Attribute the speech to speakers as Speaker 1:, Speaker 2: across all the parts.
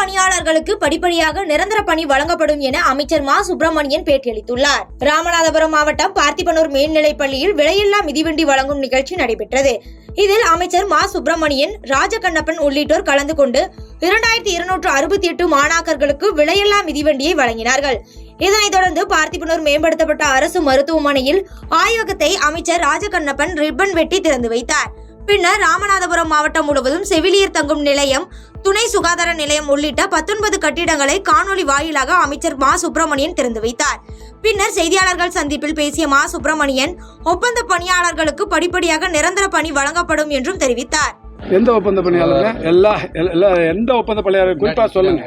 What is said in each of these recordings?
Speaker 1: பணியாளர்களுக்கு படிப்படியாக நிரந்தர பணி வழங்கப்படும் என அமைச்சர் மா சுப்பிரமணியன் பேட்டியளித்துள்ளார். ராமநாதபுரம் மாவட்டம் பார்த்திபனூர் மேல்நிலைப்பள்ளியில் விலையில்லா மிதிவண்டி வழங்கும் நிகழ்ச்சி நடைபெற்றது. இதில் அமைச்சர் மா சுப்பிரமணியன், ராஜகண்ணப்பன் உள்ளிட்டோர் கலந்து கொண்டு 2268 மாணாக்கர்களுக்கு விலையில்லா மிதிவண்டியை வழங்கினார்கள். இதனைத் தொடர்ந்து பார்த்திபனூர் மேம்படுத்தப்பட்ட அரசு மருத்துவமனையில் ஆய்வகத்தை அமைச்சர் ராஜகண்ணப்பன் ரிப்பன் வெட்டி திறந்து வைத்தார். பின்னர் ராமநாதபுரம் மாவட்டம் முழுவதும் செவிலியர் தங்கும் நிலையம், துணை சுகாதார நிலையம் உள்ளிட்ட 19 கட்டிடங்களை காணொலி வாயிலாக அமைச்சர் மா சுப்பிரமணியன் திறந்து வைத்தார். பின்னர் செய்தியாளர்கள் சந்திப்பில் பேசிய மா சுப்பிரமணியன், ஒப்பந்த பணியாளர்களுக்கு படிப்படியாக நிரந்தர பணி வழங்கப்படும் என்றும் தெரிவித்தார்.
Speaker 2: எந்த ஒப்பந்த பணியாளர்கள் எந்த ஒப்பந்த பணியாளர் குறிப்பா சொல்லுங்க.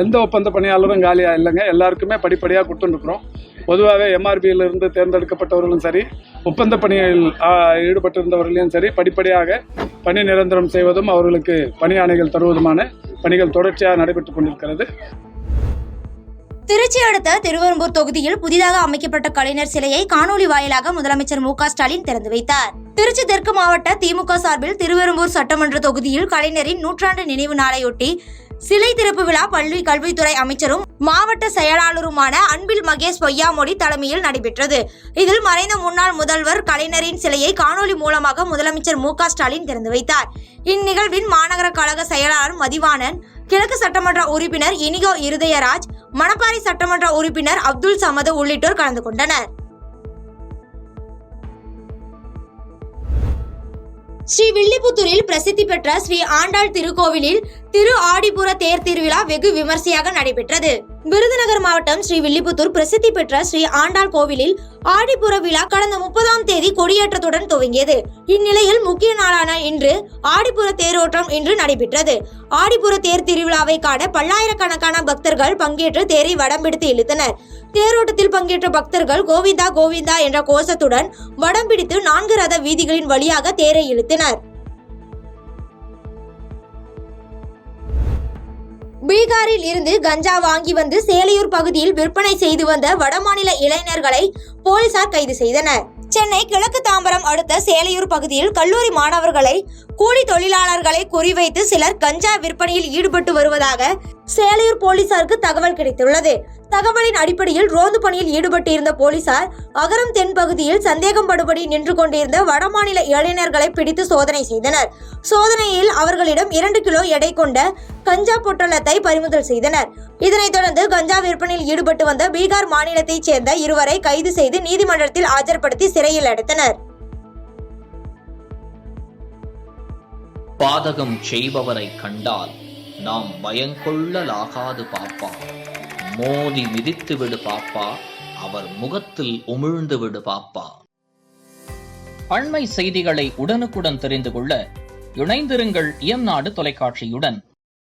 Speaker 2: எந்த ஒப்பந்த பணியாளரும் காலியா இல்லைங்க. எல்லாருக்குமே படிப்படியாக கொடுத்துருக்கிறோம். பொதுவாகவே எம்ஆர்பியில் இருந்து தேர்ந்தெடுக்கப்பட்டவர்களும் சரி, ஒப்பந்த பணியில் ஈடுபட்டிருந்தவர்களையும் சரி, படிப்படியாக பணி நிரந்தரம் செய்வதும் அவர்களுக்கு பணி ஆணைகள் தருவதுமான பணிகள் தொடர்ச்சியாக நடைபெற்றுக் கொண்டிருக்கிறது.
Speaker 1: திருச்சி அடுத்த திருவெரும்பூர் தொகுதியில் புதிதாக அமைக்கப்பட்ட கலைஞர் சிலையை காணொலி வாயிலாக முதலமைச்சர் மு.க. ஸ்டாலின் திறந்து வைத்தார். திருச்சி தெற்கு மாவட்ட திமுக சார்பில் திருவெரும்பூர் சட்டமன்ற தொகுதியில் கலைஞரின் 100ஆண்டு நினைவு நாளையொட்டி சிலை திறப்பு விழா பள்ளி கல்வித்துறை அமைச்சரும் மாவட்ட செயலாளருமான அன்பில் மகேஷ் பொய்யாமொழி தலைமையில் நடைபெற்றது. இதில் மறைந்த முன்னாள் முதல்வர் கலைஞரின் சிலையை காணொலி மூலமாக முதலமைச்சர் மு.க. ஸ்டாலின் திறந்து வைத்தார். இந்நிகழ்வில் மாநகர கழக செயலாளர் மதிவாணன், கிழக்கு சட்டமன்ற உறுப்பினர் இனிகோ இருதயராஜ், மணப்பாறை சட்டமன்ற உறுப்பினர் அப்துல் சமது உள்ளிட்டோர் கலந்து கொண்டனர். ஸ்ரீவில்லிபுத்தூரில் பிரசித்தி பெற்ற ஸ்ரீ ஆண்டாள் திருக்கோவிலில் திரு ஆடிப்புற தேர் திருவிழா வெகு விமர்சையாக நடைபெற்றது. விருதுநகர் மாவட்டம் ஸ்ரீவில்லிபுத்தூர் பிரசித்தி பெற்ற ஸ்ரீ ஆண்டாள் கோவிலில் ஆடிப்புற விழா கடந்த 30ஆம் தேதி கொடியேற்றத்துடன் துவங்கியது. இந்நிலையில் முக்கிய நாளான இன்று ஆடிப்புற தேரோட்டம் இன்று நடைபெற்றது. ஆடிப்புற தேர் திருவிழாவை காண பல்லாயிரக்கணக்கான பக்தர்கள் பங்கேற்று தேரை வடம் பிடித்து இழுத்தனர். தேரோட்டத்தில் பங்கேற்ற பக்தர்கள் கோவிந்தா கோவிந்தா என்ற கோஷத்துடன் வடம் பிடித்து 4 ரத வீதிகளின் வழியாக தேரை இழுத்தனர். பீகாரில் இருந்து கஞ்சா வாங்கி வந்து சேலையூர் பகுதியில் விற்பனை செய்து வந்த வடமாநில இளைஞர்களை போலீசார் கைது செய்தனர். சென்னை கிழக்கு தாம்பரம் அடுத்த சேலையூர் பகுதியில் கல்லூரி மாணவர்களை, கூலி தொழிலாளர்களை குறிவைத்து சிலர் கஞ்சா விற்பனையில் ஈடுபட்டு வருவதாக சேலையூர் போலீசாருக்கு தகவல் கிடைத்துள்ளது. தகவலின் அடிப்படையில் ரோந்து பணியில் ஈடுபட்டு இருந்த போலீசார் அகரம் தென் பகுதியில் சந்தேகப்படுபடி நின்று கொண்டிருந்த வடமாநில இளைஞர்களை பிடித்து சோதனை செய்தனர். சோதனையில் அவர்களிடம் 2 கிலோ எடை கொண்ட கஞ்சா பொட்டலத்தை பறிமுதல் செய்தனர். இதனைத் தொடர்ந்து கஞ்சா விற்பனையில் ஈடுபட்டு வந்த பீகார் மாநிலத்தைச் சேர்ந்த 2 கைது செய்து நீதிமன்றத்தில் ஆஜர்படுத்தி சிறையில் அடைத்தனர்.
Speaker 3: பாதகம் செய்பவரை கண்டால் நாம் பயங்கொள்ளலாகாது பாப்பா, மோதி மிதித்து விடு பாப்பா, அவர் முகத்தில் உமிழ்ந்து விடு பாப்பா. அண்மை செய்திகளை உடனுக்குடன் தெரிந்து கொள்ள இணைந்திருங்கள் இயம்நாடு தொலைக்காட்சியுடன்.